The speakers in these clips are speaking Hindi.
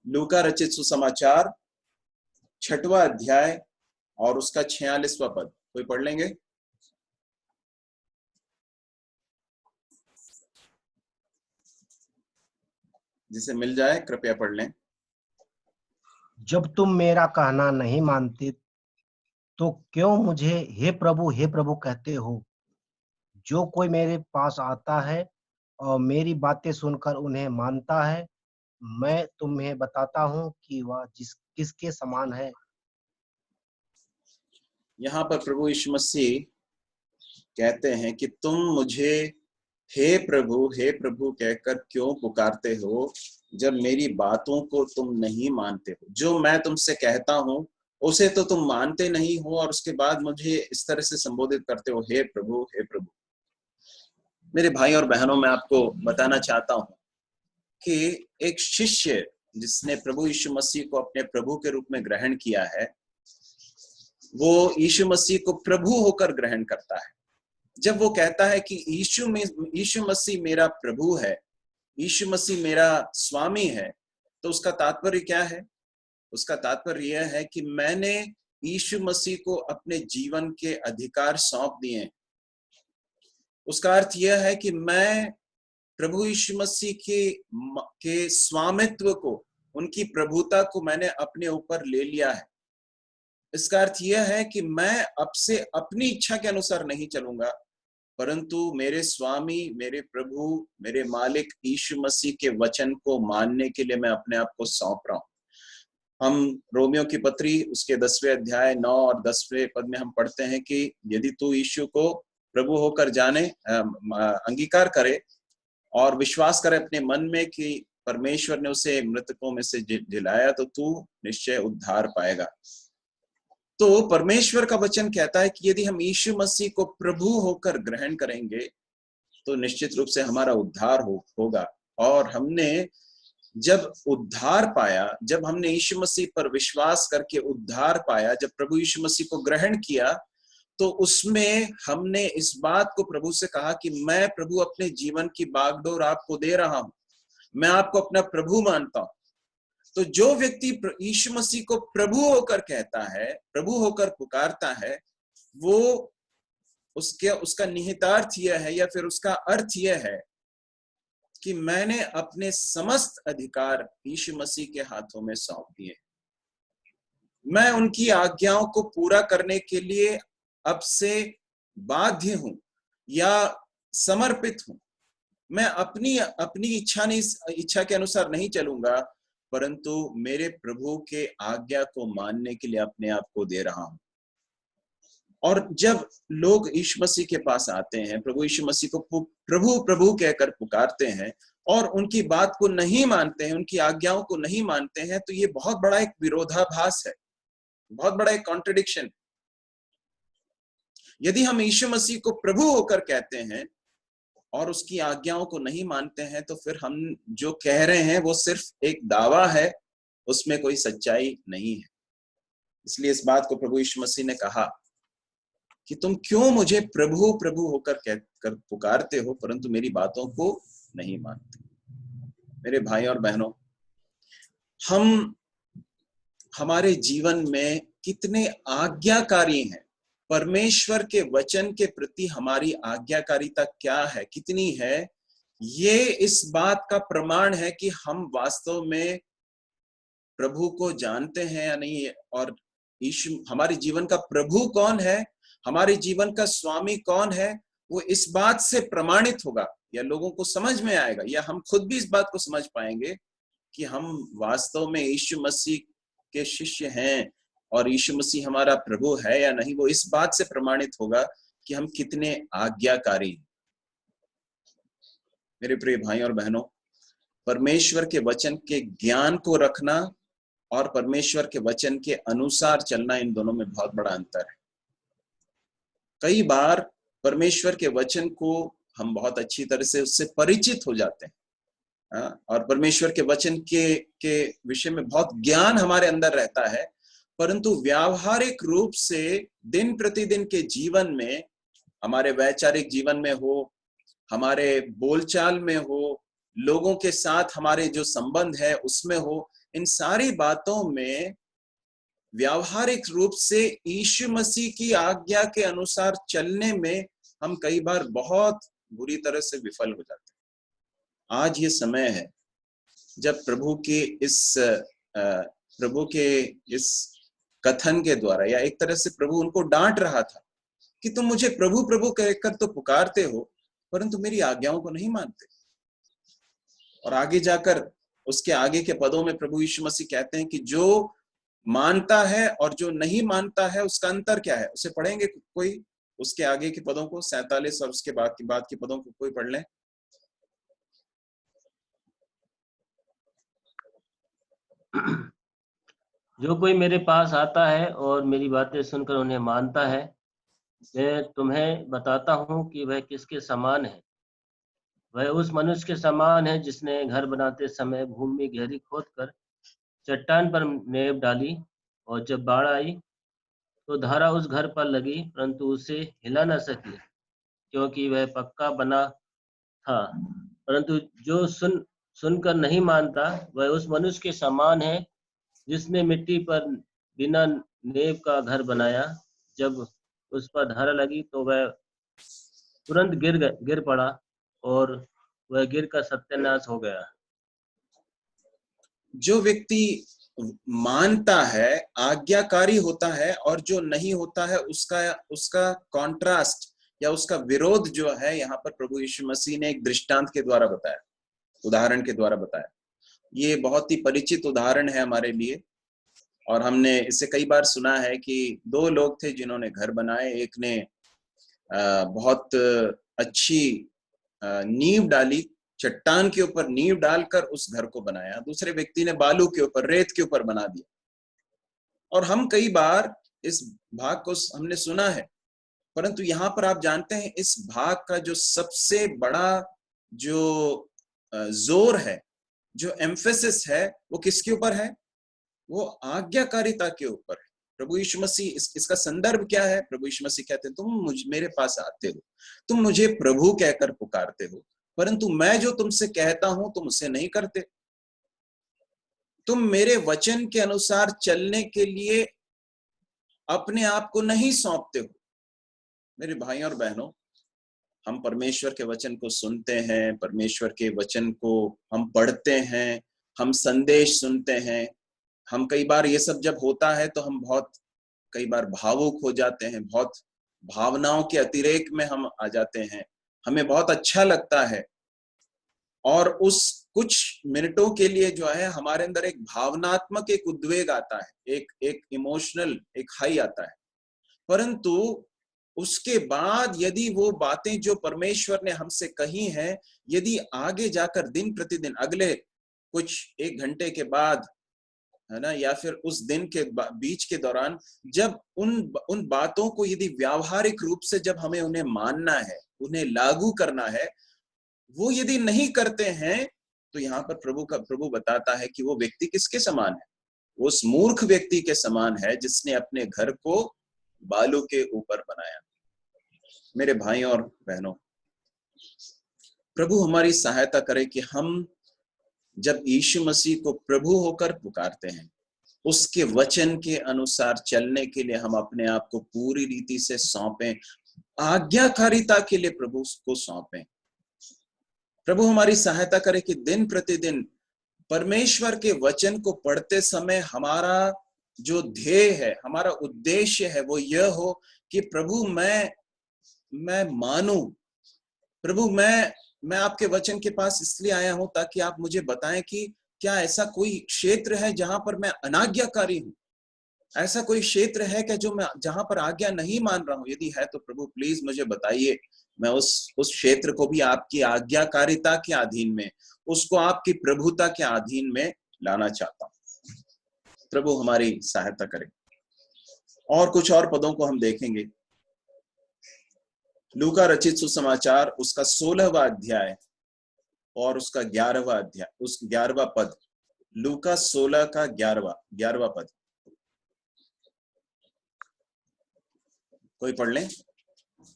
लूका रचित सुसमाचार 6वां अध्याय और उसका 46वां पद कोई पढ़ लेंगे? जिसे मिल जाए कृपया पढ़ लें। जब तुम मेरा कहना नहीं मानते तो क्यों मुझे हे प्रभु कहते हो? जो कोई मेरे पास आता है और मेरी बातें सुनकर उन्हें मानता है, मैं तुम्हें बताता हूँ कि वह किसके समान है। यहाँ पर प्रभु यीशु मसीह कहते हैं कि तुम मुझे हे प्रभु कहकर क्यों पुकारते हो, जब मेरी बातों को तुम नहीं मानते हो। जो मैं तुमसे कहता हूं उसे तो तुम मानते नहीं हो, और उसके बाद मुझे इस तरह से संबोधित करते हो, हे प्रभु हे प्रभु। मेरे भाई और बहनों, मैं आपको बताना चाहता हूं कि एक शिष्य जिसने प्रभु यीशु मसीह को अपने प्रभु के रूप में ग्रहण किया है, वो यीशु मसीह को प्रभु होकर ग्रहण करता है। जब वो कहता है कि यीशु मसीह मेरा प्रभु है, यीशु मसीह मेरा स्वामी है, तो उसका तात्पर्य क्या है? उसका तात्पर्य यह है कि मैंने यीशु मसीह को अपने जीवन के अधिकार सौंप दिए। उसका अर्थ यह है कि मैं प्रभु यीशु मसीह के स्वामित्व को, उनकी प्रभुता को मैंने अपने ऊपर ले लिया है। इसका अर्थ यह है कि मैं अब से अपनी इच्छा के अनुसार नहीं चलूंगा, परंतु मेरे स्वामी, मेरे प्रभु, मेरे मालिक यीशु मसीह के वचन को मानने के लिए मैं अपने आप को सौंप रहा हूं। हम रोमियो की पत्री उसके 10वें अध्याय 9 और 10वें पद में हम पढ़ते हैं कि यदि तू यीशु को प्रभु होकर अंगीकार करे और विश्वास करे अपने मन में कि परमेश्वर ने उसे मृतकों में से जिलाया, तो तू निश्चय उद्धार पाएगा। तो परमेश्वर का वचन कहता है कि यदि हम यीशु मसीह को प्रभु होकर ग्रहण करेंगे तो निश्चित रूप से हमारा उद्धार होगा। और हमने जब उद्धार पाया, जब हमने यीशु मसीह पर विश्वास करके उद्धार पाया, जब प्रभु यीशु मसीह को ग्रहण किया, तो उसमें हमने इस बात को प्रभु से कहा कि मैं प्रभु अपने जीवन की बागडोर आपको दे रहा हूं, मैं आपको अपना प्रभु मानता हूं। तो जो व्यक्ति यीशु मसीह को प्रभु होकर कहता है, प्रभु होकर पुकारता है, वो उसका निहितार्थ यह है या फिर उसका अर्थ यह है कि मैंने अपने समस्त अधिकार यीशु मसीह के हाथों में सौंप दिए। मैं उनकी आज्ञाओं को पूरा करने के लिए अब से बाध्य हूं या समर्पित हूं। मैं अपनी इच्छा के अनुसार नहीं चलूंगा, परंतु मेरे प्रभु के आज्ञा को मानने के लिए अपने आप को दे रहा हूं। और जब लोग यीशु मसीह के पास आते हैं, प्रभु यीशु मसीह को प्रभु प्रभु कहकर पुकारते हैं और उनकी बात को नहीं मानते हैं, उनकी आज्ञाओं को नहीं मानते हैं, तो ये बहुत बड़ा एक विरोधाभास है, बहुत बड़ा एक कॉन्ट्रडिक्शन। यदि हम यीशु मसीह को प्रभु होकर कहते हैं और उसकी आज्ञाओं को नहीं मानते हैं, तो फिर हम जो कह रहे हैं वो सिर्फ एक दावा है, उसमें कोई सच्चाई नहीं है। इसलिए इस बात को प्रभु यीशु मसीह ने कहा कि तुम क्यों मुझे प्रभु प्रभु होकर कहकर पुकारते हो, परंतु मेरी बातों को नहीं मानते। मेरे भाई और बहनों, हम हमारे जीवन में कितने आज्ञाकारी हैं, परमेश्वर के वचन के प्रति हमारी आज्ञाकारिता क्या है, कितनी है, ये इस बात का प्रमाण है कि हम वास्तव में प्रभु को जानते हैं या नहीं। और यीशु हमारे जीवन का प्रभु कौन है, हमारे जीवन का स्वामी कौन है, वो इस बात से प्रमाणित होगा या लोगों को समझ में आएगा, या हम खुद भी इस बात को समझ पाएंगे कि हम वास्तव में यीशु मसीह के शिष्य हैं और यीशु मसीह हमारा प्रभु है या नहीं। वो इस बात से प्रमाणित होगा कि हम कितने आज्ञाकारी हैं। मेरे प्रिय भाई और बहनों, परमेश्वर के वचन के ज्ञान को रखना और परमेश्वर के वचन के अनुसार चलना, इन दोनों में बहुत बड़ा अंतर है। कई बार परमेश्वर के वचन को हम बहुत अच्छी तरह से उससे परिचित हो जाते हैं और परमेश्वर के वचन के विषय में बहुत ज्ञान हमारे अंदर रहता है, परंतु व्यावहारिक रूप से दिन प्रतिदिन के जीवन में, हमारे वैचारिक जीवन में हो, हमारे बोलचाल में हो, लोगों के साथ हमारे जो संबंध है उसमें हो, इन सारी बातों में व्यावहारिक रूप से यीशु मसीह की आज्ञा के अनुसार चलने में हम कई बार बहुत बुरी तरह से विफल हो जाते हैं। आज ये समय है जब प्रभु के इस कथन के द्वारा, या एक तरह से प्रभु उनको डांट रहा था कि तुम मुझे प्रभु प्रभु कहकर तो पुकारते हो, परंतु मेरी आज्ञाओं को नहीं मानते। और आगे जाकर उसके आगे के पदों में प्रभु यीशु मसीह कहते हैं कि जो मानता है और जो नहीं मानता है उसका अंतर क्या है। उसे पढ़ेंगे कोई, उसके आगे के पदों को, 47 और उसके बाद के पदों को कोई पढ़ लें। जो कोई मेरे पास आता है और मेरी बातें सुनकर उन्हें मानता है, मैं तुम्हें बताता हूँ कि वह किसके समान है। वह उस मनुष्य के समान है जिसने घर बनाते समय भूमि गहरी खोदकर चट्टान पर नींव डाली, और जब बाढ़ आई तो धारा उस घर पर लगी, परंतु उसे हिला न सकी, क्योंकि वह पक्का बना था। परंतु जो सुनकर नहीं मानता, वह उस मनुष्य के समान है जिसने मिट्टी पर बिना नींव का घर बनाया। जब उस पर धारा लगी तो वह तुरंत गिर पड़ा, और वह गिरकर सत्यानाश हो गया। जो व्यक्ति मानता है, आज्ञाकारी होता है, और जो नहीं होता है उसका कॉन्ट्रास्ट या उसका विरोध जो है, यहाँ पर प्रभु यीशु मसीह ने एक दृष्टांत के द्वारा बताया, उदाहरण के द्वारा बताया। ये बहुत ही परिचित उदाहरण है हमारे लिए, और हमने इसे कई बार सुना है कि दो लोग थे जिन्होंने घर बनाए। एक ने बहुत अच्छी नींव डाली, चट्टान के ऊपर नींव डालकर उस घर को बनाया। दूसरे व्यक्ति ने बालू के ऊपर, रेत के ऊपर बना दिया। और हम कई बार इस भाग को हमने सुना है, परंतु यहाँ पर आप जानते हैं इस भाग का जो सबसे बड़ा जो जोर है, जो एम्फेसिस है, वो किसके ऊपर है? वो आज्ञाकारिता के ऊपर है। प्रभु यीशु मसीह, इसका संदर्भ क्या है? प्रभु यीशु मसीह कहते हैं, तुम मेरे पास आते हो, तुम मुझे प्रभु कहकर पुकारते हो, परंतु मैं जो तुमसे कहता हूं तुम उसे नहीं करते। तुम मेरे वचन के अनुसार चलने के लिए अपने आप को नहीं सौंपते हो। मेरे भाई और बहनों, हम परमेश्वर के वचन को सुनते हैं, परमेश्वर के वचन को हम पढ़ते हैं, हम संदेश सुनते हैं। हम कई बार ये सब जब होता है तो हम बहुत कई बार भावुक हो जाते हैं, बहुत भावनाओं के अतिरेक में हम आ जाते हैं। हमें बहुत अच्छा लगता है, और उस कुछ मिनटों के लिए जो है हमारे अंदर एक भावनात्मक एक उद्वेग आता है, एक इमोशनल एक हाई आता है। परंतु उसके बाद यदि वो बातें जो परमेश्वर ने हमसे कही हैं, यदि आगे जाकर दिन प्रतिदिन अगले कुछ 1 घंटे के बाद, है ना, या फिर उस दिन के बीच के दौरान, जब उन बातों को यदि व्यावहारिक रूप से जब हमें उन्हें मानना है, उन्हें लागू करना है, वो यदि नहीं करते हैं, तो यहाँ पर प्रभु बताता है कि वो व्यक्ति किसके समान है? वो उस मूर्ख व्यक्ति के समान है जिसने अपने घर को बालू के ऊपर बनाया। मेरे भाई और बहनों, प्रभु हमारी सहायता करे कि हम जब यीशु मसीह को प्रभु होकर पुकारते हैं, उसके वचन के अनुसार चलने के लिए हम अपने आप को पूरी रीति से सौंपें, आज्ञाकारिता के लिए प्रभु को सौंपें। प्रभु हमारी सहायता करे कि दिन प्रतिदिन परमेश्वर के वचन को पढ़ते समय हमारा जो ध्येय है, हमारा उद्देश्य है, वो यह हो कि प्रभु मैं मानूं। प्रभु मैं आपके वचन के पास इसलिए आया हूं ताकि आप मुझे बताएं कि क्या ऐसा कोई क्षेत्र है जहां पर मैं अनाज्ञाकारी हूं? ऐसा कोई क्षेत्र है क्या जहां पर आज्ञा नहीं मान रहा हूं? यदि है तो प्रभु प्लीज मुझे बताइए। मैं उस क्षेत्र को भी आपकी आज्ञाकारिता के अधीन में, उसको आपकी प्रभुता के अधीन में लाना चाहता हूं। प्रभु हमारी सहायता करे। और कुछ और पदों को हम देखेंगे। लूका रचित सुसमाचार उसका 16वां अध्याय और उसका 11वां अध्याय, उस 11वां पद, लूका 16 का 11वां पद, कोई पढ़ ले।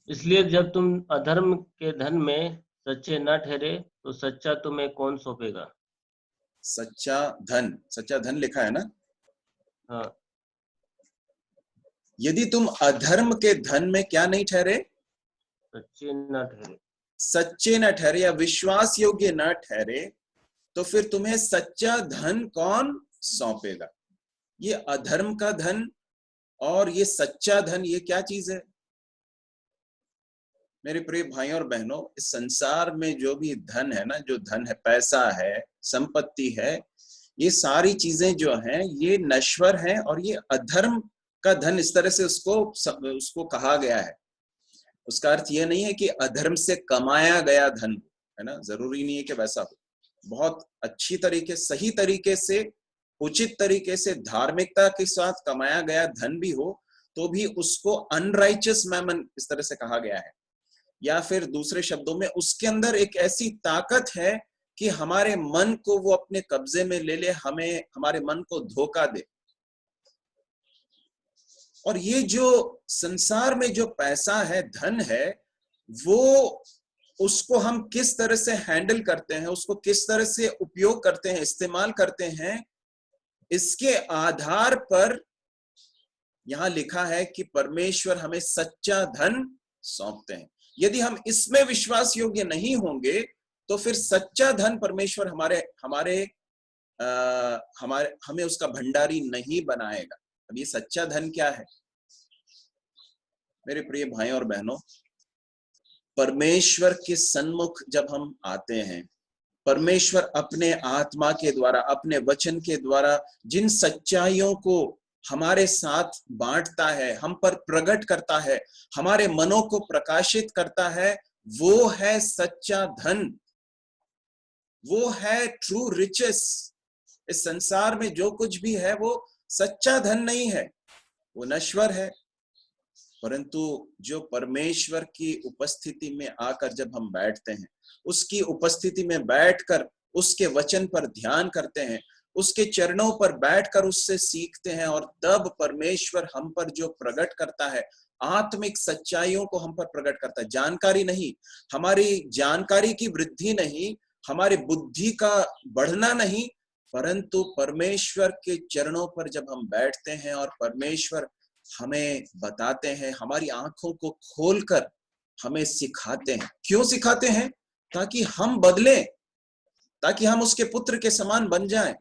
इसलिए जब तुम अधर्म के धन में सच्चे न ठहरे, तो सच्चा तुम्हें कौन सौंपेगा? सच्चा धन लिखा है ना। हाँ, यदि तुम अधर्म के धन में क्या नहीं ठहरे, सच्चे न ठहरे, सच्चे न ठहरे या विश्वास योग्य न ठहरे, तो फिर तुम्हें सच्चा धन कौन सौंपेगा। ये अधर्म का धन और ये सच्चा धन, ये क्या चीज है मेरे प्रिय भाइयों और बहनों। इस संसार में जो भी धन है ना, जो धन है, पैसा है, संपत्ति है, ये सारी चीजें जो हैं ये नश्वर हैं और ये अधर्म का धन इस तरह से उसको कहा गया है। उसका अर्थ ये नहीं है कि अधर्म से कमाया गया धन है ना, जरूरी नहीं है कि वैसा हो। बहुत अच्छी तरीके, सही तरीके से, उचित तरीके से, धार्मिकता के साथ कमाया गया धन भी हो तो भी उसको अनराइचियस मैमन इस तरह से कहा गया है। या फिर दूसरे शब्दों में उसके अंदर एक ऐसी ताकत है कि हमारे मन को वो अपने कब्जे में ले ले, हमें, हमारे मन को धोखा दे। और ये जो संसार में जो पैसा है, धन है, वो उसको हम किस तरह से हैंडल करते हैं, उसको किस तरह से उपयोग करते हैं, इस्तेमाल करते हैं, इसके आधार पर यहां लिखा है कि परमेश्वर हमें सच्चा धन सौंपते हैं। यदि हम इसमें विश्वास योग्य नहीं होंगे तो फिर सच्चा धन परमेश्वर हमें उसका भंडारी नहीं बनाएगा। अब ये सच्चा धन क्या है मेरे प्रिय भाइयों और बहनों। परमेश्वर के सन्मुख जब हम आते हैं, परमेश्वर अपने आत्मा के द्वारा, अपने वचन के द्वारा जिन सच्चाइयों को हमारे साथ बांटता है, हम पर प्रकट करता है, हमारे मनों को प्रकाशित करता है, वो है सच्चा धन, वो है ट्रू रिचेस। इस संसार में जो कुछ भी है वो सच्चा धन नहीं है, वो नश्वर है। परंतु जो परमेश्वर की उपस्थिति में आकर जब हम बैठते हैं, उसकी उपस्थिति में बैठकर उसके वचन पर ध्यान करते हैं, उसके चरणों पर बैठकर उससे सीखते हैं, और तब परमेश्वर हम पर जो प्रकट करता है, आत्मिक सच्चाइयों को हम पर प्रकट करता है। जानकारी नहीं, हमारी जानकारी की वृद्धि नहीं, हमारी बुद्धि का बढ़ना नहीं, परंतु परमेश्वर के चरणों पर जब हम बैठते हैं और परमेश्वर हमें बताते हैं, हमारी आंखों को खोलकर हमें सिखाते हैं। क्यों सिखाते हैं? ताकि हम बदलें, ताकि हम उसके पुत्र के समान बन जाएं।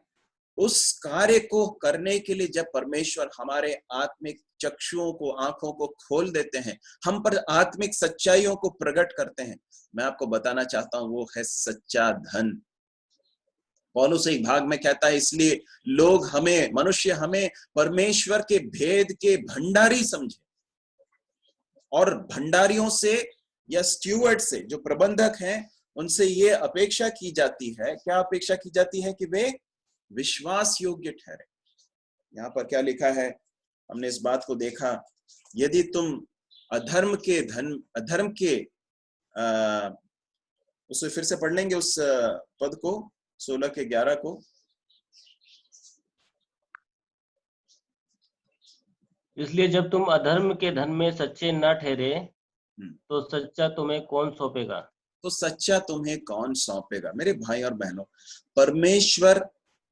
उस कार्य को करने के लिए जब परमेश्वर हमारे आत्मिक चक्षुओं को, आंखों को खोल देते हैं, हम पर आत्मिक सच्चाइयों को प्रकट करते हैं, मैं आपको बताना चाहता हूं वो है सच्चा धन। पौलुस एक भाग में कहता है, इसलिए लोग हमें, मनुष्य हमें परमेश्वर के भेद के भंडारी समझे। और भंडारियों से या स्टीवर्ड से, जो प्रबंधक हैं, उनसे ये अपेक्षा की जाती है, क्या अपेक्षा की जाती है? कि वे विश्वास योग्य ठहरे। यहाँ पर क्या लिखा है, हमने इस बात को देखा, यदि तुम अधर्म के उसे फिर से पढ़ लेंगे उस पद को, 16 के 11 को। इसलिए जब तुम अधर्म के धन में सच्चे न ठहरे तो सच्चा तुम्हें कौन सौंपेगा। तो सच्चा तुम्हें कौन सौंपेगा। मेरे भाई और बहनों, परमेश्वर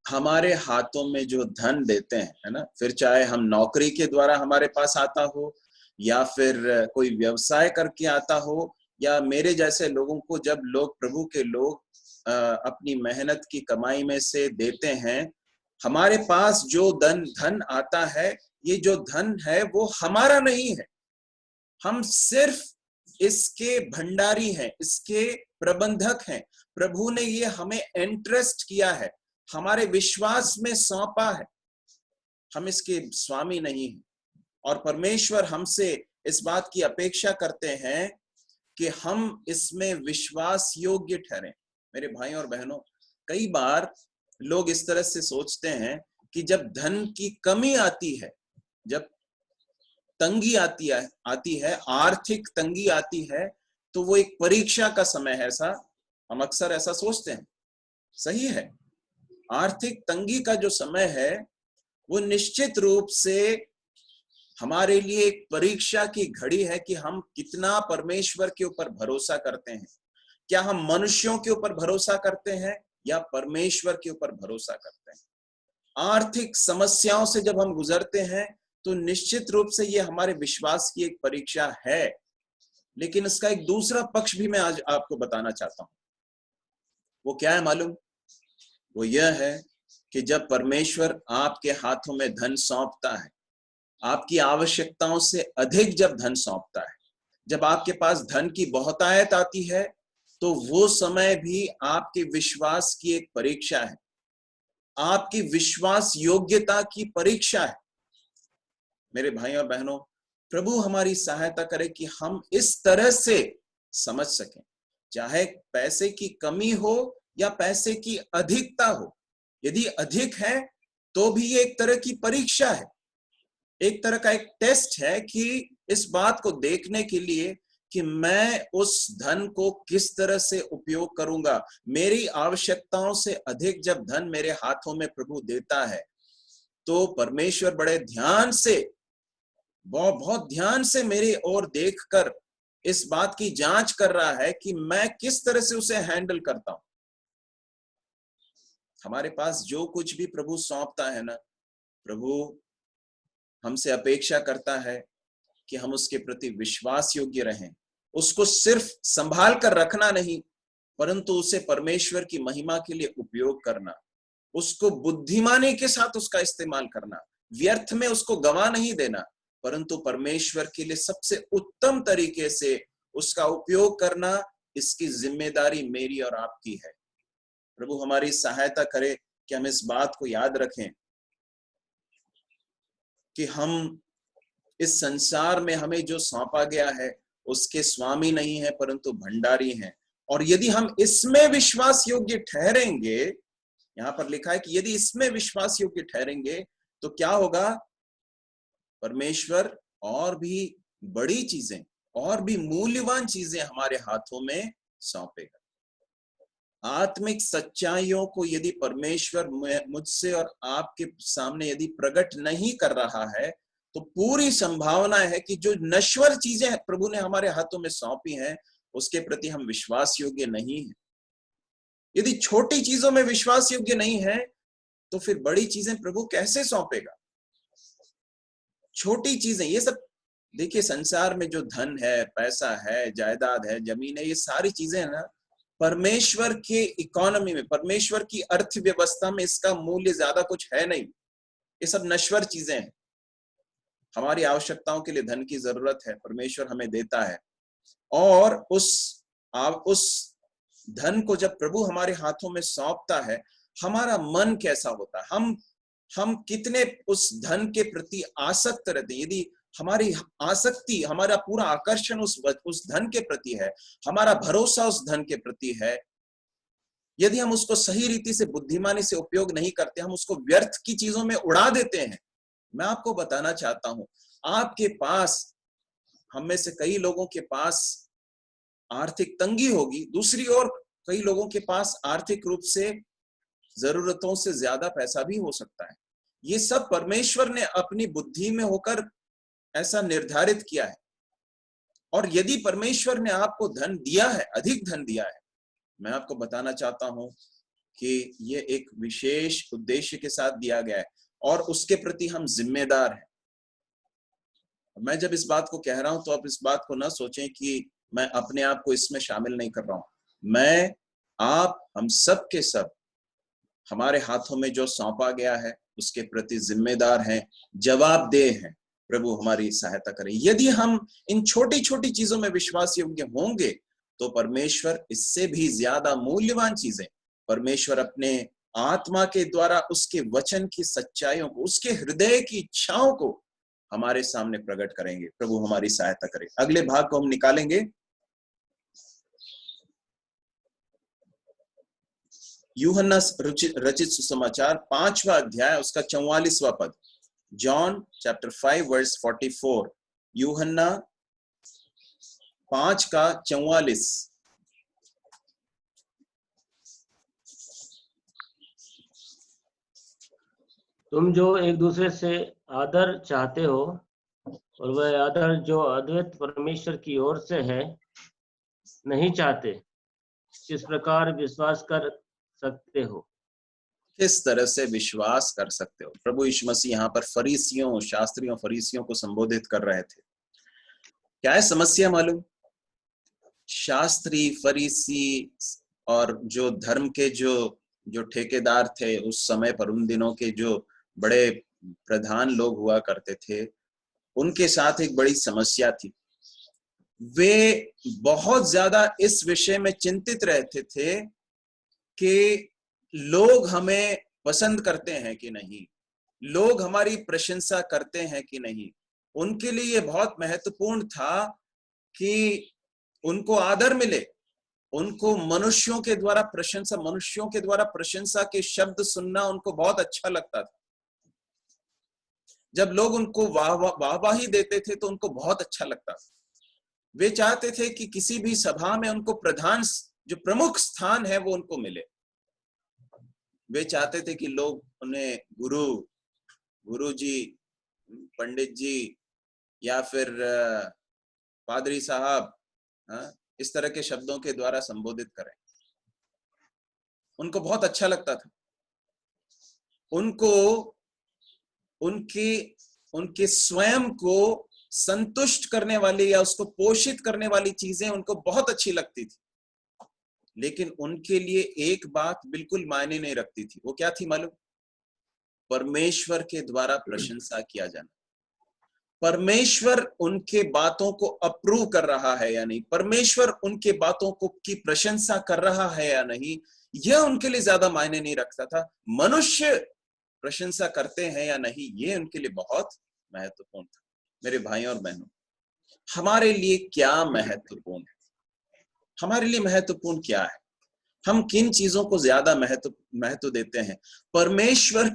हमारे हाथों में जो धन देते हैं, है ना, फिर चाहे हम नौकरी के द्वारा हमारे पास आता हो, या फिर कोई व्यवसाय करके आता हो, या मेरे जैसे लोगों को जब लोग, प्रभु के लोग अपनी मेहनत की कमाई में से देते हैं, हमारे पास जो धन आता है, ये जो धन है वो हमारा नहीं है, हम सिर्फ इसके भंडारी हैं, इसके प्रबंधक हैं। प्रभु ने ये हमें एंट्रस्ट किया है, हमारे विश्वास में सौंपा है, हम इसके स्वामी नहीं हैं। और परमेश्वर हमसे इस बात की अपेक्षा करते हैं कि हम इसमें विश्वास योग्य ठहरें। मेरे भाई और बहनों, कई बार लोग इस तरह से सोचते हैं कि जब धन की कमी आती है, जब तंगी आती है, आर्थिक तंगी आती है, तो वो एक परीक्षा का समय है। ऐसा हम अक्सर ऐसा सोचते हैं। सही है, आर्थिक तंगी का जो समय है वो निश्चित रूप से हमारे लिए एक परीक्षा की घड़ी है कि हम कितना परमेश्वर के ऊपर भरोसा करते हैं। क्या हम मनुष्यों के ऊपर भरोसा करते हैं, या परमेश्वर के ऊपर भरोसा करते हैं। आर्थिक समस्याओं से जब हम गुजरते हैं तो निश्चित रूप से ये हमारे विश्वास की एक परीक्षा है, लेकिन इसका एक दूसरा पक्ष भी मैं आज आपको बताना चाहता हूं। वो क्या है मालूम? वो यह है कि जब परमेश्वर आपके हाथों में धन सौंपता है, आपकी आवश्यकताओं से अधिक जब धन सौंपता है, जब आपके पास धन की बहुतायत आती है, तो वो समय भी आपके विश्वास की एक परीक्षा है, आपकी विश्वास योग्यता की परीक्षा है। मेरे भाई और बहनों, प्रभु हमारी सहायता करे कि हम इस तरह से समझ सकें, चाहे पैसे की कमी हो या पैसे की अधिकता हो। यदि अधिक है तो भी ये एक तरह की परीक्षा है, एक तरह का एक टेस्ट है कि इस बात को देखने के लिए कि मैं उस धन को किस तरह से उपयोग करूंगा। मेरी आवश्यकताओं से अधिक जब धन मेरे हाथों में प्रभु देता है, तो परमेश्वर बड़े ध्यान से, बहुत ध्यान से मेरी ओर देखकर इस बात की जांच कर रहा है कि मैं किस तरह से उसे हैंडल करता हूं। हमारे पास जो कुछ भी प्रभु सौंपता है ना, प्रभु हमसे अपेक्षा करता है कि हम उसके प्रति विश्वास योग्य रहें, उसको सिर्फ संभाल कर रखना नहीं, परंतु उसे परमेश्वर की महिमा के लिए उपयोग करना, उसको बुद्धिमानी के साथ उसका इस्तेमाल करना, व्यर्थ में उसको गवा नहीं देना, परंतु परमेश्वर के लिए सबसे उत्तम तरीके से उसका उपयोग करना, इसकी जिम्मेदारी मेरी और आपकी है। प्रभु हमारी सहायता करे कि हम इस बात को याद रखें कि हम इस संसार में हमें जो सौंपा गया है उसके स्वामी नहीं है, परंतु भंडारी हैं। और यदि हम इसमें विश्वास योग्य ठहरेंगे, यहां पर लिखा है कि यदि इसमें विश्वास योग्य ठहरेंगे तो क्या होगा? परमेश्वर और भी बड़ी चीजें, और भी मूल्यवान चीजें हमारे हाथों में सौंपेगा। आत्मिक सच्चाइयों को यदि परमेश्वर मुझसे और आपके सामने यदि प्रकट नहीं कर रहा है, तो पूरी संभावना है कि जो नश्वर चीजें प्रभु ने हमारे हाथों में सौंपी हैं, उसके प्रति हम विश्वास योग्य नहीं है। यदि छोटी चीजों में विश्वास योग्य नहीं है, तो फिर बड़ी चीजें प्रभु कैसे सौंपेगा? छोटी चीजें, ये सब देखिए, संसार में जो धन है, पैसा है, जायदाद है, जमीन है, ये सारी चीजें है ना, परमेश्वर के इकोनॉमी में, परमेश्वर की अर्थव्यवस्था में इसका मूल्य ज्यादा कुछ है नहीं। ये सब नश्वर चीजें हैं। हमारी आवश्यकताओं के लिए धन की जरूरत है, परमेश्वर हमें देता है, और उस धन को जब प्रभु हमारे हाथों में सौंपता है, हमारा मन कैसा होता है, हम कितने उस धन के प्रति आसक्त रहते हैं। यदि हमारी आसक्ति, हमारा पूरा आकर्षण उस धन के प्रति है, हमारा भरोसा उस धन के प्रति है, यदि हम उसको सही रीति से, बुद्धिमानी से उपयोग नहीं करते, हम उसको व्यर्थ की चीजों में उड़ा देते हैं। मैं आपको बताना चाहता हूं, आपके पास, हम में से कई लोगों के पास आर्थिक तंगी होगी, दूसरी ओर कई लोगों के पास आर्थिक रूप से जरूरतों से ज्यादा पैसा भी हो सकता है। ये सब परमेश्वर ने अपनी बुद्धि में होकर ऐसा निर्धारित किया है। और यदि परमेश्वर ने आपको धन दिया है, अधिक धन दिया है, मैं आपको बताना चाहता हूं कि ये एक विशेष उद्देश्य के साथ दिया गया है और उसके प्रति हम जिम्मेदार हैं। मैं जब इस बात को कह रहा हूं तो आप इस बात को ना सोचें कि मैं अपने आप को इसमें शामिल नहीं कर रहा हूं। मैं, आप, हम सब के सब हमारे हाथों में जो सौंपा गया है उसके प्रति जिम्मेदार हैं, जवाबदेह हैं। प्रभु हमारी सहायता करें। यदि हम इन छोटी छोटी चीजों में विश्वास योग्य होंगे, तो परमेश्वर इससे भी ज्यादा मूल्यवान चीजें, परमेश्वर अपने आत्मा के द्वारा उसके वचन की सच्चाइयों को, उसके हृदय की इच्छाओं को हमारे सामने प्रकट करेंगे। प्रभु हमारी सहायता करें। अगले भाग को हम निकालेंगे, यूहन्ना रचित सुसमाचार 5वां अध्याय, उसका 44वां पद। John chapter 5 verse 44। यूहन्ना 5 का 44। तुम जो एक दूसरे से आदर चाहते हो, और वह आदर जो अद्वैत परमेश्वर की ओर से है, नहीं चाहते, इस प्रकार विश्वास कर सकते हो? किस तरह से विश्वास कर सकते हो? प्रभु यीशु मसीह यहाँ पर फरीसियों, शास्त्रियों, फरीसियों को संबोधित कर रहे थे। क्या है समस्या मालूम? शास्त्री, फरीसी और जो धर्म के जो ठेकेदार थे उस समय पर, उन दिनों के जो बड़े प्रधान लोग हुआ करते थे, उनके साथ एक बड़ी समस्या थी। वे बहुत ज्यादा इस विषय में चिंतित रहते थे कि लोग हमें पसंद करते हैं कि नहीं, लोग हमारी प्रशंसा करते हैं कि नहीं। उनके लिए ये बहुत महत्वपूर्ण था कि उनको आदर मिले, उनको मनुष्यों के द्वारा प्रशंसा के शब्द सुनना उनको बहुत अच्छा लगता था। जब लोग उनको वाहवाही देते थे तो उनको बहुत अच्छा लगता था। वे चाहते थे कि किसी भी सभा में उनको प्रधान, जो प्रमुख स्थान है, वो उनको मिले। वे चाहते थे कि लोग उन्हें गुरु जी, पंडित जी या फिर पादरी साहब, इस तरह के शब्दों के द्वारा संबोधित करें। उनको बहुत अच्छा लगता था। उनको उनके स्वयं को संतुष्ट करने वाली या उसको पोषित करने वाली चीजें उनको बहुत अच्छी लगती थी। लेकिन उनके लिए एक बात बिल्कुल मायने नहीं रखती थी। वो क्या थी मालूम? परमेश्वर के द्वारा प्रशंसा किया जाना। परमेश्वर उनके बातों को अप्रूव कर रहा है या नहीं, परमेश्वर उनके बातों को की प्रशंसा कर रहा है या नहीं, यह उनके लिए ज्यादा मायने नहीं रखता था। मनुष्य प्रशंसा करते हैं या नहीं, ये उनके लिए बहुत महत्वपूर्ण था। मेरे भाई और बहनों, हमारे लिए क्या महत्वपूर्ण है? हमारे लिए महत्वपूर्ण क्या है? हम किन चीजों को ज्यादा महत्व देते हैं? परमेश्वर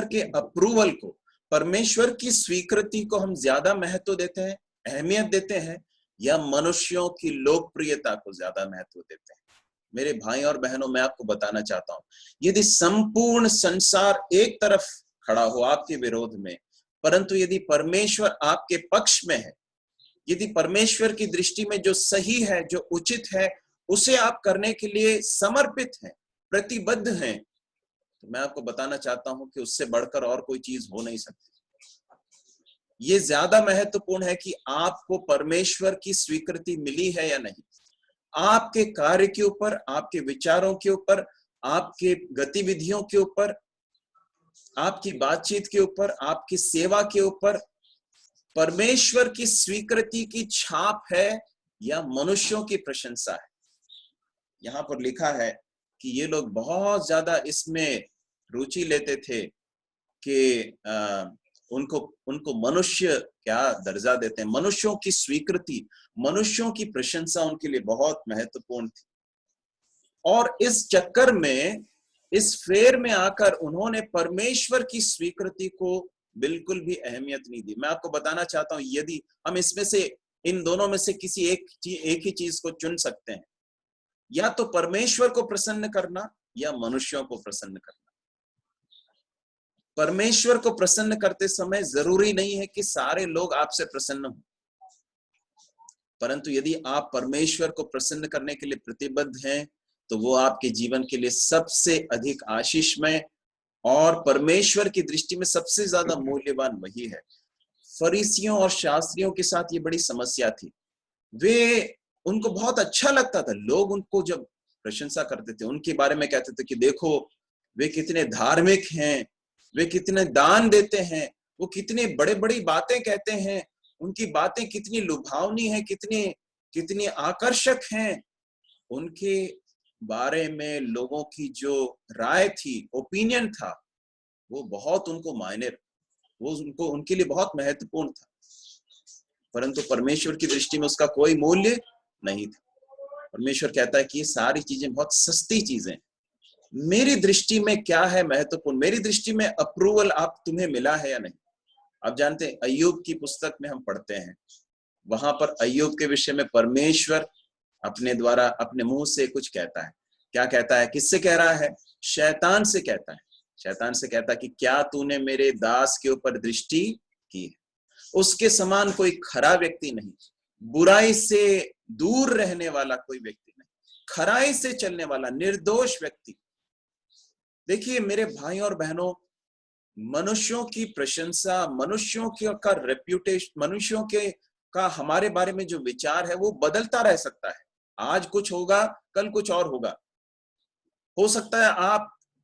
के अप्रूवल को, परमेश्वर की स्वीकृति को हम ज्यादा महत्व देते हैं, अहमियत देते हैं, या मनुष्यों की लोकप्रियता को ज्यादा महत्व देते हैं? मेरे भाई और बहनों, मैं आपको बताना चाहता हूं, यदि संपूर्ण संसार एक तरफ खड़ा हो आपके विरोध में, परंतु यदि परमेश्वर आपके पक्ष में है, यदि परमेश्वर की दृष्टि में जो सही है, जो उचित है, उसे आप करने के लिए समर्पित हैं, प्रतिबद्ध हैं, तो मैं आपको बताना चाहता हूं कि उससे बढ़कर और कोई चीज हो नहीं सकती। ये ज्यादा महत्वपूर्ण है कि आपको परमेश्वर की स्वीकृति मिली है या नहीं। आपके कार्य के ऊपर, आपके विचारों के ऊपर, आपके गतिविधियों के ऊपर, आपकी बातचीत के ऊपर, आपकी सेवा के ऊपर परमेश्वर की स्वीकृति की छाप है या मनुष्यों की प्रशंसा है? यहां पर लिखा है कि ये लोग बहुत ज्यादा इसमें रुचि लेते थे कि उनको मनुष्य क्या दर्जा देते हैं, मनुष्यों की स्वीकृति, मनुष्यों की प्रशंसा उनके लिए बहुत महत्वपूर्ण थी। और इस चक्कर में, इस फेर में आकर उन्होंने परमेश्वर की स्वीकृति को बिल्कुल भी अहमियत नहीं दी। मैं आपको बताना चाहता हूं, यदि हम इसमें से, इन दोनों में से किसी एक ही चीज को चुन सकते हैं, या तो परमेश्वर को प्रसन्न करना या मनुष्यों को प्रसन्न करना। परमेश्वर को प्रसन्न करते समय जरूरी नहीं है कि सारे लोग आपसे प्रसन्न हों, परंतु यदि आप परमेश्वर को प्रसन्न करने के लिए प्रतिबद्ध हैं, तो वो आपके जीवन के लिए सबसे अधिक आशीषमय और परमेश्वर की दृष्टि में सबसे ज्यादा मूल्यवान वही है। फरीसियों और शास्त्रियों के साथ ये बड़ी समस्या थी। उनको बहुत अच्छा लगता था, लोग उनको जब प्रशंसा करते थे, उनके बारे में कहते थे कि देखो वे कितने धार्मिक हैं, वे कितने दान देते हैं, वो कितनी बड़ी बड़ी बातें कहते हैं, उनकी बातें कितनी लुभावनी है, कितनी आकर्षक हैं। उनके बारे में लोगों की जो राय थी, ओपिनियन था, वो बहुत उनके लिए बहुत महत्वपूर्ण था, परंतु परमेश्वर की दृष्टि में उसका कोई मूल्य नहीं था। परमेश्वर कहता है कि ये सारी चीजें बहुत सस्ती चीजें। मेरी दृष्टि में क्या है महत्वपूर्ण? मेरी दृष्टि में अप्रूवल तुम्हें मिला है या नहीं? आप जानते हैं, अय्यूब की पुस्तक में हम पढ़ते हैं, वहां पर अय्यूब के विषय में परमेश्वर अपने द्वारा, अपने मुंह से कुछ कहता है। क्या कहता है? किससे कह रहा है? शैतान से कहता है। शैतान से कहता है कि क्या तूने मेरे दास के ऊपर दृष्टि की है? उसके समान कोई खरा व्यक्ति नहीं, बुराई से दूर रहने वाला कोई व्यक्ति नहीं। खराई से चलने वाला निर्दोष व्यक्ति। देखिए मेरे भाई और बहनों, मनुष्यों की प्रशंसा, मनुष्यों का रेप्यूटेशन, मनुष्यों के का हमारे बारे में जो विचार है वो बदलता रह सकता है। आज कुछ होगा, कल कुछ और होगा। हो सकता है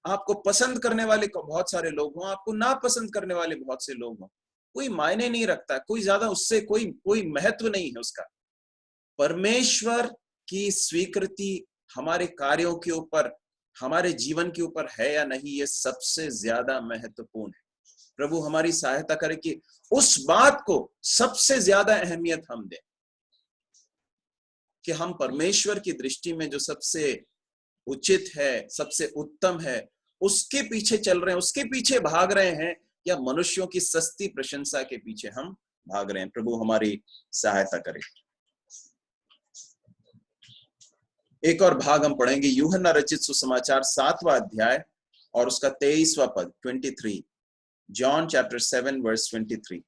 आपको पसंद करने वाले बहुत सारे लोग हों, आपको ना पसंद करने वाले बहुत से लोग हों, कोई मायने नहीं रखता, कोई ज्यादा उससे कोई महत्व नहीं है उसका। परमेश्वर की स्वीकृति हमारे कार्यों के ऊपर, हमारे जीवन के ऊपर है या नहीं, ये सबसे ज्यादा महत्वपूर्ण है। प्रभु हमारी सहायता करे कि उस बात को सबसे ज्यादा अहमियत हम दें, कि हम परमेश्वर की दृष्टि में जो सबसे उचित है, सबसे उत्तम है, उसके पीछे चल रहे हैं, उसके पीछे भाग रहे हैं, या मनुष्यों की सस्ती प्रशंसा के पीछे हम भाग रहे हैं। प्रभु हमारी सहायता करे। एक और भाग हम पढ़ेंगे, यूहन्ना रचित सुसमाचार 7वां अध्याय और उसका 23वां पद, 23। John chapter 7 verse 23।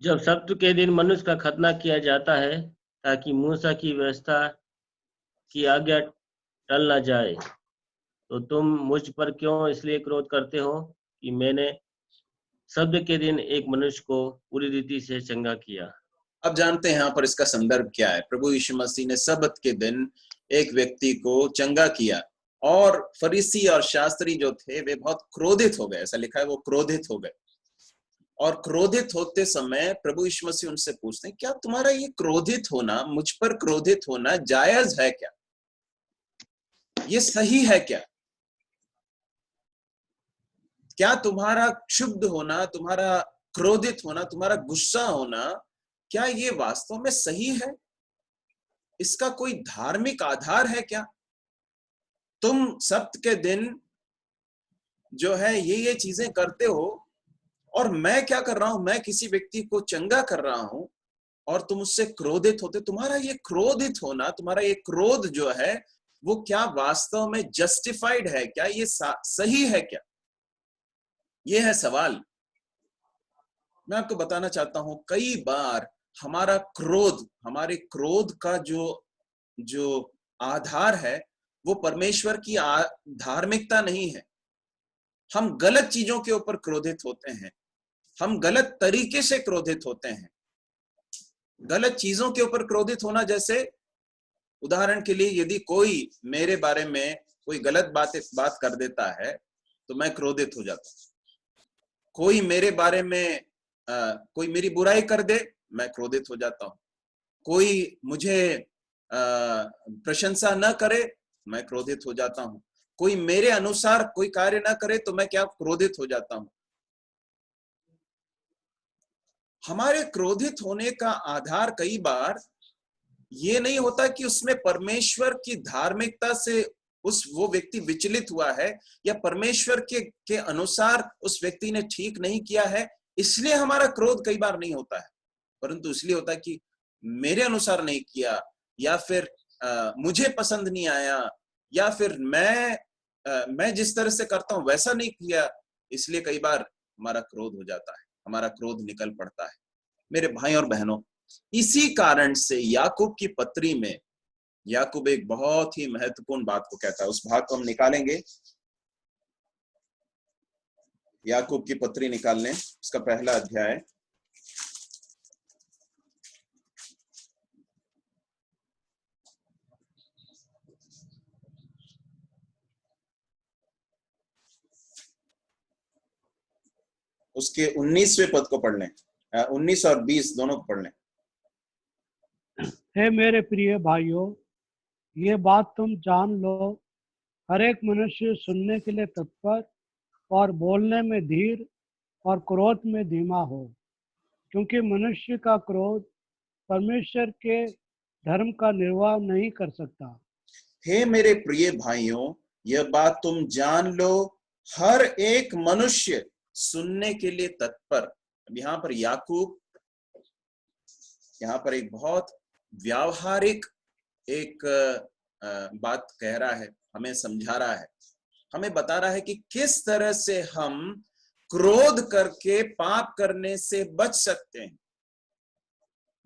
जब सब्त के दिन मनुष्य का खतना किया जाता है, ताकि मूसा की व्यवस्था की आज्ञा टल न जाए, तो तुम मुझ पर क्यों इसलिए क्रोध करते हो कि मैंने सब्त के दिन एक मनुष्य को पूरी रीति से चंगा किया। अब जानते हैं यहाँ पर इसका संदर्भ क्या है। प्रभु यीशु मसीह ने सब्त के दिन एक व्यक्ति को चंगा किया, और फरीसी और शास्त्री जो थे वे बहुत क्रोधित हो गए। ऐसा लिखा है, वो क्रोधित हो गए। और क्रोधित होते समय प्रभु यीशु मसीह उनसे पूछते हैं, क्या तुम्हारा ये क्रोधित होना, मुझ पर क्रोधित होना जायज है क्या? ये सही है क्या? क्या तुम्हारा क्षुब्ध होना, तुम्हारा क्रोधित होना, तुम्हारा गुस्सा होना, क्या ये वास्तव में सही है? इसका कोई धार्मिक आधार है क्या? तुम सब्त के दिन जो है ये चीजें करते हो, और मैं क्या कर रहा हूं, मैं किसी व्यक्ति को चंगा कर रहा हूं और तुम उससे क्रोधित होते। तुम्हारा ये क्रोधित होना, तुम्हारा ये क्रोध जो है, वो क्या वास्तव में जस्टिफाइड है क्या? ये सही है क्या? ये है सवाल। मैं आपको बताना चाहता हूं, कई बार हमारा क्रोध, हमारे क्रोध का जो आधार है वो परमेश्वर की धार्मिकता नहीं है। हम गलत चीजों के ऊपर क्रोधित होते हैं, हम गलत तरीके से क्रोधित होते हैं। गलत चीजों के ऊपर क्रोधित होना, जैसे उदाहरण के लिए यदि कोई मेरे बारे में कोई गलत बात कर देता है तो मैं क्रोधित हो जाता हूं। कोई मेरे बारे में कोई मेरी बुराई कर दे, मैं क्रोधित हो जाता हूं। कोई मुझे प्रशंसा न करे, मैं क्रोधित हो जाता हूं। कोई मेरे अनुसार कोई कार्य ना करे तो मैं क्या क्रोधित हो जाता हूं। हमारे क्रोधित होने का आधार कई बार ये नहीं होता कि उसमें परमेश्वर की धार्मिकता से वो व्यक्ति विचलित हुआ है, या परमेश्वर के अनुसार उस व्यक्ति ने ठीक नहीं किया है, इसलिए हमारा क्रोध कई बार नहीं होता है। परंतु इसलिए होता है कि मेरे अनुसार नहीं किया, या फिर मुझे पसंद नहीं आया, या फिर मैं जिस तरह से करता हूं वैसा नहीं किया, इसलिए कई बार हमारा क्रोध हो जाता है, हमारा क्रोध निकल पड़ता है। मेरे भाई और बहनों, इसी कारण से याकूब की पत्री में याकूब एक बहुत ही महत्वपूर्ण बात को कहता है। उस भाग को हम निकालेंगे, याकूब की पत्री निकाल लें, उसका पहला अध्याय। उसके 19वें पद को पढ़ लें, 19 और 20 दोनों को पढ़ लें। हे मेरे प्रिय भाइयों, ये बात तुम जान लो, हर एक मनुष्य सुनने के लिए तत्पर और बोलने में धीर और क्रोध में धीमा हो, क्योंकि मनुष्य का क्रोध परमेश्वर के धर्म का निर्वाह नहीं कर सकता। हे मेरे प्रिय भाइयों, यह बात तुम जान लो, हर एक मनुष्य सुनने के लिए तत्पर। अब यहाँ पर याकूब एक बहुत व्यावहारिक एक बात कह रहा है, हमें समझा रहा है, हमें बता रहा है कि किस तरह से हम क्रोध करके पाप करने से बच सकते हैं,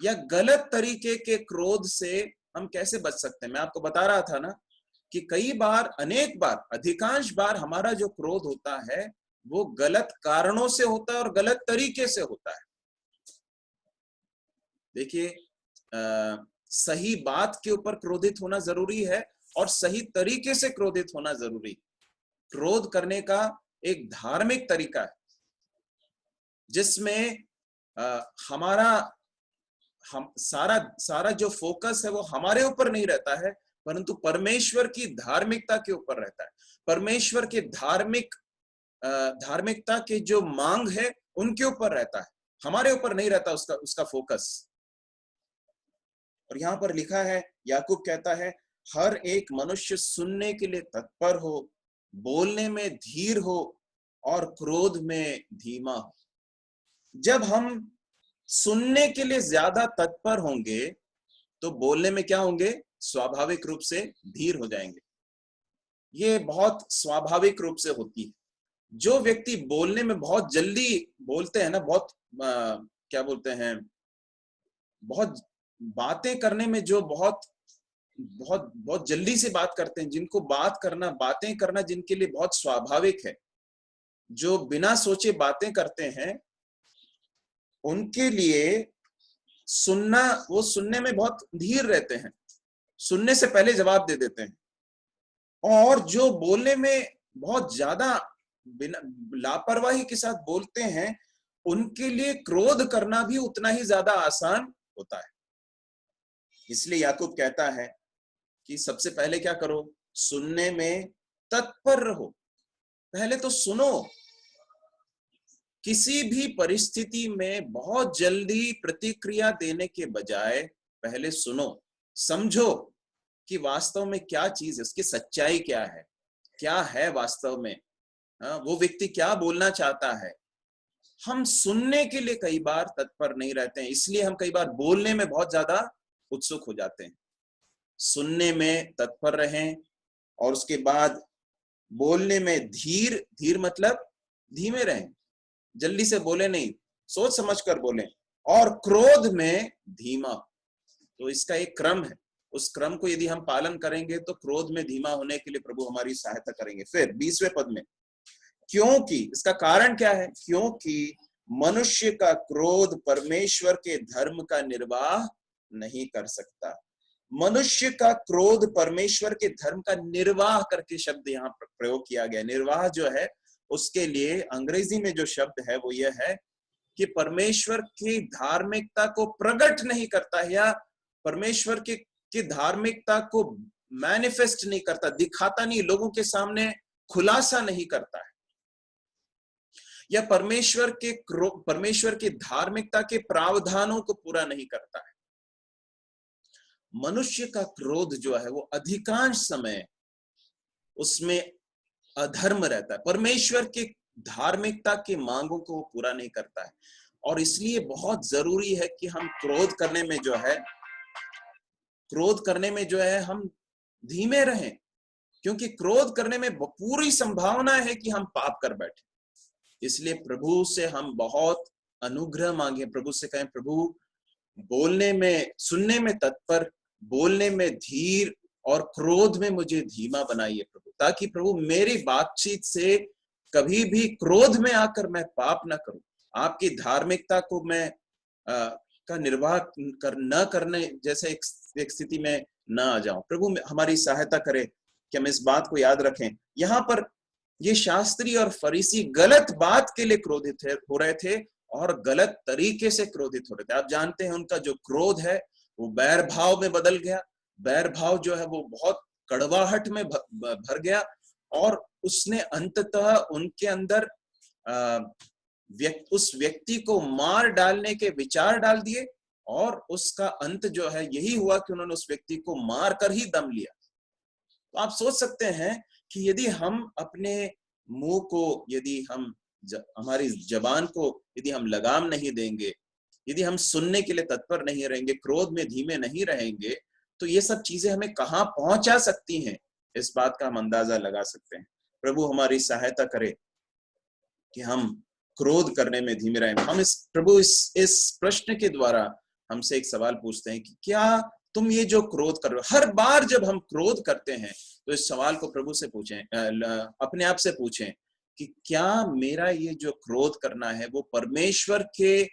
या गलत तरीके के क्रोध से हम कैसे बच सकते हैं। मैं आपको बता रहा था ना कि कई बार, अनेक बार, अधिकांश बार हमारा जो क्रोध होता है वो गलत कारणों से होता है और गलत तरीके से होता है। देखिए, सही बात के ऊपर क्रोधित होना जरूरी है और सही तरीके से क्रोधित होना जरूरी। क्रोध करने का एक धार्मिक तरीका है जिसमें हम सारा जो फोकस है वो हमारे ऊपर नहीं रहता है, परंतु परमेश्वर की धार्मिकता के ऊपर रहता है। परमेश्वर के धार्मिकता के जो मांग है उनके ऊपर रहता है, हमारे ऊपर नहीं रहता उसका फोकस। और यहां पर लिखा है, याकूब कहता है, हर एक मनुष्य सुनने के लिए तत्पर हो, बोलने में धीर हो और क्रोध में धीमा हो। जब हम सुनने के लिए ज्यादा तत्पर होंगे तो बोलने में क्या होंगे? स्वाभाविक रूप से धीर हो जाएंगे। ये बहुत स्वाभाविक रूप से होती है। जो व्यक्ति बोलने में बहुत जल्दी बोलते हैं ना, क्या बोलते हैं, बहुत बातें करने में जो बहुत बहुत बहुत जल्दी से बात करते हैं, जिनको बातें करना जिनके लिए बहुत स्वाभाविक है, जो बिना सोचे बातें करते हैं, उनके लिए वो सुनने में बहुत धीर रहते हैं, सुनने से पहले जवाब दे देते हैं। और जो बोलने में बहुत ज्यादा बिना लापरवाही के साथ बोलते हैं, उनके लिए क्रोध करना भी उतना ही ज्यादा आसान होता है। इसलिए याकूब कहता है कि सबसे पहले क्या करो? सुनने में तत्पर रहो। पहले तो सुनो। किसी भी परिस्थिति में बहुत जल्दी प्रतिक्रिया देने के बजाय पहले सुनो, समझो कि वास्तव में क्या चीज है, उसकी सच्चाई क्या है वास्तव में, वो व्यक्ति क्या बोलना चाहता है। हम सुनने के लिए कई बार तत्पर नहीं रहते हैं, इसलिए हम कई बार बोलने में बहुत ज्यादा उत्सुक हो जाते हैं। सुनने में तत्पर रहें और उसके बाद बोलने में धीर मतलब धीमे रहें, जल्दी से बोले नहीं, सोच समझ कर बोलें। और क्रोध में धीमा। तो इसका एक क्रम है, उस क्रम को यदि हम पालन करेंगे तो क्रोध में धीमा होने के लिए प्रभु हमारी सहायता करेंगे। फिर 20वें पद में, क्योंकि, इसका कारण क्या है? क्योंकि मनुष्य का क्रोध परमेश्वर के धर्म का निर्वाह नहीं कर सकता। मनुष्य का क्रोध परमेश्वर के धर्म का निर्वाह करके शब्द यहाँ पर प्रयोग किया गया। निर्वाह जो है, उसके लिए अंग्रेजी में जो शब्द है वो यह है कि परमेश्वर की धार्मिकता को प्रकट नहीं करता है, या परमेश्वर की धार्मिकता को मैनिफेस्ट नहीं करता, दिखाता नहीं, लोगों के सामने खुलासा नहीं करता है, या परमेश्वर की धार्मिकता के प्रावधानों को पूरा नहीं करता है। मनुष्य का क्रोध जो है वो अधिकांश समय उसमें अधर्म रहता है, परमेश्वर की धार्मिकता की मांगों को वो पूरा नहीं करता है। और इसलिए बहुत जरूरी है कि हम क्रोध करने में जो है हम धीमे रहें, क्योंकि क्रोध करने में पूरी संभावना है कि हम पाप कर बैठे। इसलिए प्रभु से हम बहुत अनुग्रह मांगे, प्रभु से कहें, प्रभु सुनने में तत्पर, बोलने में धीर और क्रोध में मुझे धीमा बनाइए प्रभु, ताकि प्रभु मेरी बातचीत से कभी भी क्रोध में आकर मैं पाप ना करूं, आपकी धार्मिकता को मैं का निर्वाह न करने जैसे एक स्थिति में न आ जाऊं। प्रभु हमारी सहायता करे कि हम इस बात को याद रखें। यहाँ पर ये शास्त्री और फरीसी गलत बात के लिए क्रोधित हो रहे थे और गलत तरीके से क्रोधित हो रहे थे। आप जानते हैं उनका जो क्रोध है वो बैर भाव में बदल गया। बैर भाव जो है वो बहुत कड़वाहट में भर गया और उसने अंततः उनके अंदर उस व्यक्ति को मार डालने के विचार डाल दिए, और उसका अंत जो है यही हुआ कि उन्होंने उस व्यक्ति को मार कर ही दम लिया। तो आप सोच सकते हैं कि यदि हम अपने मुंह को, यदि हम हमारी जबान को यदि हम लगाम नहीं देंगे, यदि हम सुनने के लिए तत्पर नहीं रहेंगे, क्रोध में धीमे नहीं रहेंगे, तो ये सब चीजें हमें कहाँ पहुंचा सकती हैं, इस बात का हम अंदाजा लगा सकते हैं। प्रभु हमारी सहायता करे कि हम क्रोध करने में धीमे रहें। हम प्रभु इस प्रश्न के द्वारा हमसे एक सवाल पूछते हैं कि क्या तुम ये जो क्रोध कर रहे हो, हर बार जब हम क्रोध करते हैं तो इस सवाल को प्रभु से पूछें, अपने आप से पूछें कि क्या मेरा ये जो क्रोध करना है वो परमेश्वर के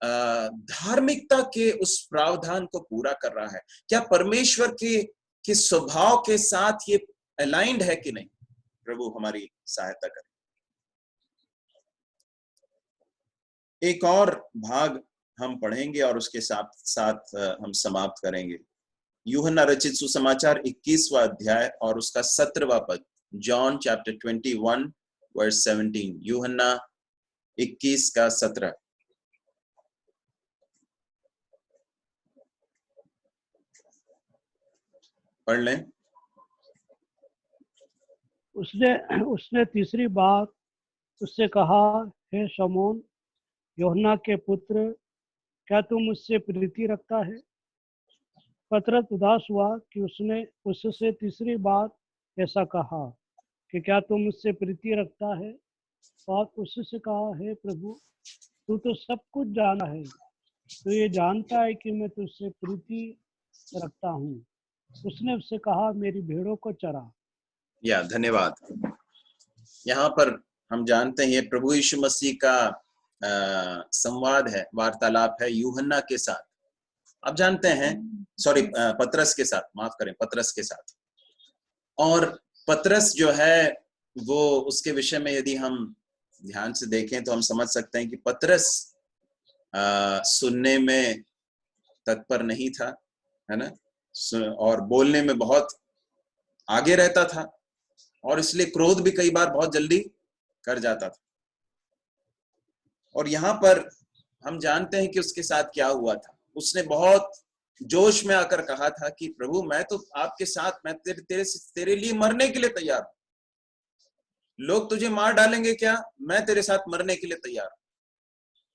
धार्मिकता के उस प्रावधान को पूरा कर रहा है? क्या परमेश्वर के स्वभाव के साथ ये अलाइंड है कि नहीं? प्रभु हमारी सहायता करें। एक और भाग हम पढ़ेंगे और उसके साथ साथ हम समाप्त करेंगे। यूहन्ना रचित सुसमाचार 21वां अध्याय और उसका 17वां पद, जॉन चैप्टर 21 वर्स 17। यूहन्ना 21 का 17। पढ़ लें। उसने तीसरी बार उससे कहा, हे शमौन यूहन्ना के पुत्र, क्या तू मुझसे प्रीति रखता है? पतरस उदास हुआ कि उसने उससे तीसरी बार ऐसा कहा कि क्या तू मुझसे प्रीति रखता है, और उससे कहा, हे प्रभु, तू तो सब कुछ जाना है, तो ये जानता है कि मैं तुझसे प्रीति रखता हूँ। उसने उससे कहा, मेरी भेड़ों को चरा। या धन्यवाद। यहाँ पर हम जानते हैं प्रभु यीशु मसीह का संवाद है, वार्तालाप है यूहन्ना के साथ। आप जानते हैं, सॉरी, पतरस के साथ, माफ करें, पतरस के साथ। और पतरस जो है वो, उसके विषय में यदि हम ध्यान से देखें तो हम समझ सकते हैं कि पतरस सुनने में तत्पर नहीं था, है ना, और बोलने में बहुत आगे रहता था, और इसलिए क्रोध भी कई बार बहुत जल्दी कर जाता था। और यहाँ पर हम जानते हैं कि उसके साथ क्या हुआ था। उसने बहुत जोश में आकर कहा था कि प्रभु, मैं तो आपके साथ, मैं तेरे लिए मरने के लिए तैयार हूं। लोग तुझे मार डालेंगे क्या, मैं तेरे साथ मरने के लिए तैयार हूं।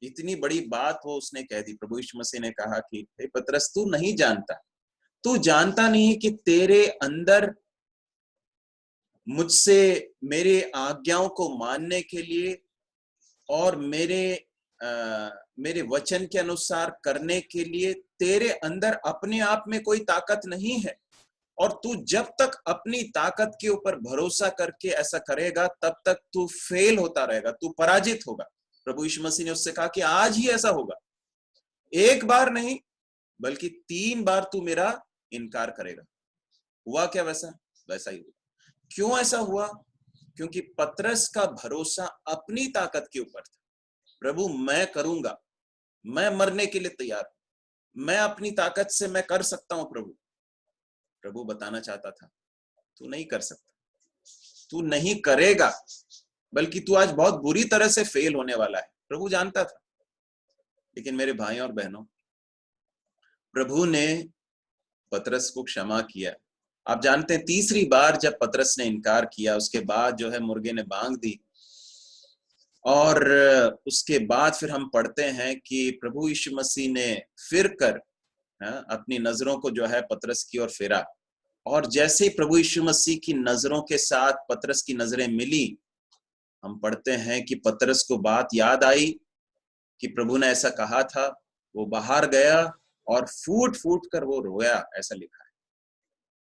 इतनी बड़ी बात वो उसने कह दी। प्रभु यीशु मसीह ने कहा कि हे पतरस, तू नहीं जानता, तू जानता नहीं कि तेरे अंदर मुझसे मेरे आज्ञाओं को मानने के लिए और मेरे वचन के अनुसार करने के लिए तेरे अंदर अपने आप में कोई ताकत नहीं है। और तू जब तक अपनी ताकत के ऊपर भरोसा करके ऐसा करेगा, तब तक तू फेल होता रहेगा, तू पराजित होगा। प्रभु यीशु मसीह ने उससे कहा कि आज ही ऐसा होगा, एक बार नहीं बल्कि 3 बार तू मेरा इनकार करेगा। हुआ क्या? वैसा ही हुआ। क्यों ऐसा हुआ? क्योंकि पतरस का भरोसा अपनी ताकत के ऊपर था। प्रभु, मैं करूंगा, मैं मरने के लिए तैयार हूं, मैं अपनी ताकत से मैं कर सकता हूं। प्रभु बताना चाहता था, तू नहीं कर सकता, तू नहीं करेगा, बल्कि तू आज बहुत बुरी तरह से फेल होने वाला है। प्रभु जानता था। लेकिन मेरे भाई और बहनों, प्रभु ने पतरस को क्षमा किया। आप जानते हैं, तीसरी बार जब पतरस ने इनकार किया, उसके बाद जो है मुर्गे ने बांग दी, और उसके बाद फिर हम पढ़ते हैं कि प्रभु यीशु मसीह ने फिर कर अपनी नजरों को जो है पतरस की ओर फेरा, और जैसे ही प्रभु यीशु मसीह की नजरों के साथ पतरस की नजरें मिली, हम पढ़ते हैं कि पतरस को बात याद आई कि प्रभु ने ऐसा कहा था। वो बाहर गया और फूट फूट कर वो रोया, ऐसा लिखा है।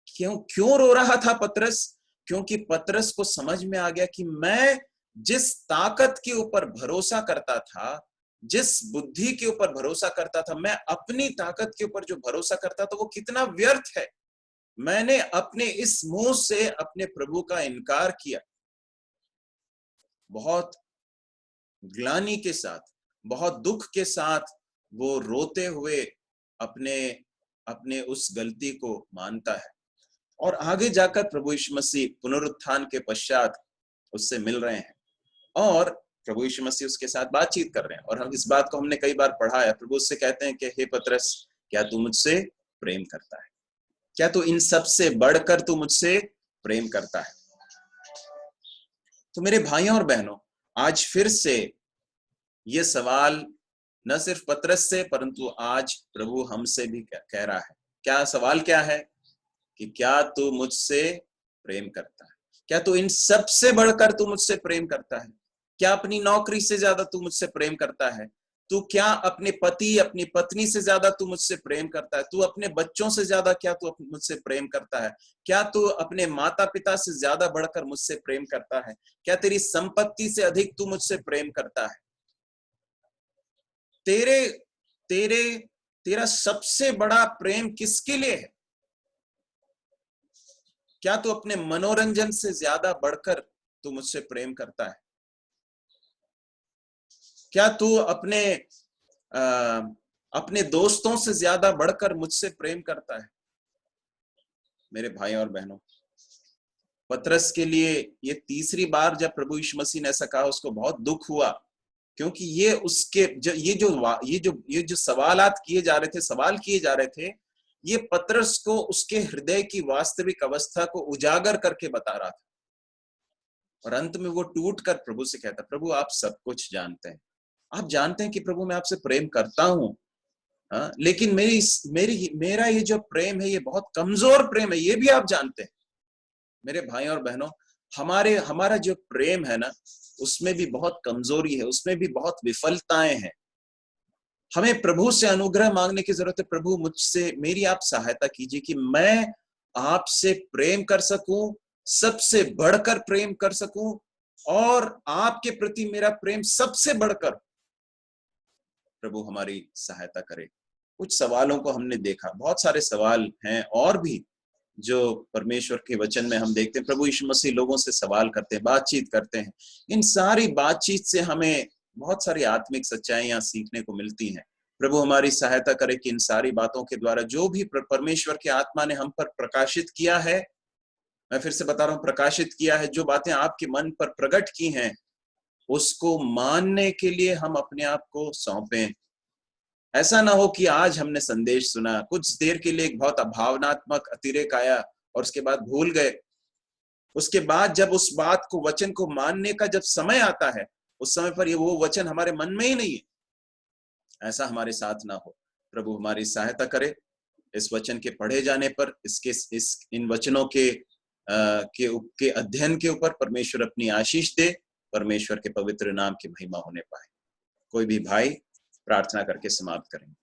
क्यों रो रहा था पतरस? क्योंकि पतरस को समझ में आ गया कि मैं जिस ताकत के ऊपर भरोसा करता था, जिस बुद्धि के ऊपर भरोसा करता था, मैं अपनी ताकत के ऊपर जो भरोसा करता था, वो कितना व्यर्थ है। मैंने अपने इस मुंह से अपने प्रभु का इनकार किया। बहुत ग्लानि के साथ, बहुत दुख के साथ वो रोते हुए अपने उस गलती को मानता है। और आगे जाकर प्रभु यीशु मसीह पुनरुत्थान के पश्चात उससे मिल रहे हैं, और प्रभु यीशु मसीह उसके साथ बातचीत कर रहे हैं। और हम इस बात को हमने कई बार पढ़ा है। प्रभु उससे कहते हैं कि हे पतरस, क्या तू मुझसे प्रेम करता है? क्या तू इन सब से बढ़कर तू मुझसे प्रेम करता है? तो मेरे भाइयों और बहनों, आज फिर से ये सवाल न सिर्फ पतरस से, परंतु आज प्रभु हमसे भी कह रहा है। क्या सवाल क्या है? कि क्या तू मुझसे प्रेम करता है? क्या तू इन सब से बढ़कर तू मुझसे प्रेम करता है? क्या अपनी नौकरी से ज्यादा तू मुझसे प्रेम करता है? तू क्या अपने पति अपनी पत्नी से ज्यादा तू मुझसे प्रेम करता है? तू अपने बच्चों से ज्यादा क्या तू मुझसे प्रेम करता है? क्या तू अपने माता पिता से ज्यादा बढ़कर मुझसे प्रेम करता है? क्या तेरी संपत्ति से अधिक तू मुझसे प्रेम करता है? तेरा सबसे बड़ा प्रेम किसके लिए है? क्या तू अपने मनोरंजन से ज्यादा बढ़कर तू मुझसे प्रेम करता है? क्या तू अपने दोस्तों से ज्यादा बढ़कर मुझसे प्रेम करता है? मेरे भाई और बहनों, पतरस के लिए ये तीसरी बार जब प्रभु यीशु मसीह ने ऐसा कहा, उसको बहुत दुख हुआ, क्योंकि ये जो सवालात किए जा रहे थे, सवाल किए जा रहे थे, ये पतरस को उसके हृदय की वास्तविक अवस्था को उजागर करके बता रहा था। और अंत में वो टूट कर प्रभु से कहता, प्रभु आप सब कुछ जानते हैं, आप जानते हैं कि प्रभु मैं आपसे प्रेम करता हूं, लेकिन मेरा ये जो प्रेम है ये बहुत कमजोर प्रेम है, ये भी आप जानते हैं। मेरे भाई और बहनों, हमारा जो प्रेम है ना, उसमें भी बहुत कमजोरी है, उसमें भी बहुत विफलताएं हैं। हमें प्रभु से अनुग्रह मांगने की जरूरत है। प्रभु मुझसे मेरी आप सहायता कीजिए कि मैं आपसे प्रेम कर सकूं, सबसे बढ़कर प्रेम कर सकूं, और आपके प्रति मेरा प्रेम सबसे बढ़कर। प्रभु हमारी सहायता करे। कुछ सवालों को हमने देखा, बहुत सारे सवाल हैं और भी जो परमेश्वर के वचन में हम देखते हैं। प्रभु यीशु मसीह लोगों से सवाल करते हैं, बातचीत करते हैं। इन सारी बातचीत से हमें बहुत सारी आत्मिक सच्चाइयां सीखने को मिलती हैं। प्रभु हमारी सहायता करे कि इन सारी बातों के द्वारा जो भी परमेश्वर की आत्मा ने हम पर प्रकाशित किया है, मैं फिर से बता रहा हूं, प्रकाशित किया है, जो बातें आपके मन पर प्रकट की हैं, उसको मानने के लिए हम अपने आप को सौंपें। ऐसा ना हो कि आज हमने संदेश सुना, कुछ देर के लिए एक बहुत अभावनात्मक अतिरेक आया और उसके बाद भूल गए। उसके बाद जब उस बात को, वचन को मानने का जब समय आता है, उस समय पर ये वो वचन हमारे मन में ही नहीं है। ऐसा हमारे साथ ना हो। प्रभु हमारी सहायता करे। इस वचन के पढ़े जाने पर, इन वचनों के अध्ययन के ऊपर परमेश्वर अपनी आशीष दे, परमेश्वर के पवित्र नाम की महिमा होने पाए। कोई भी भाई प्रार्थना करके समाप्त करेंगे।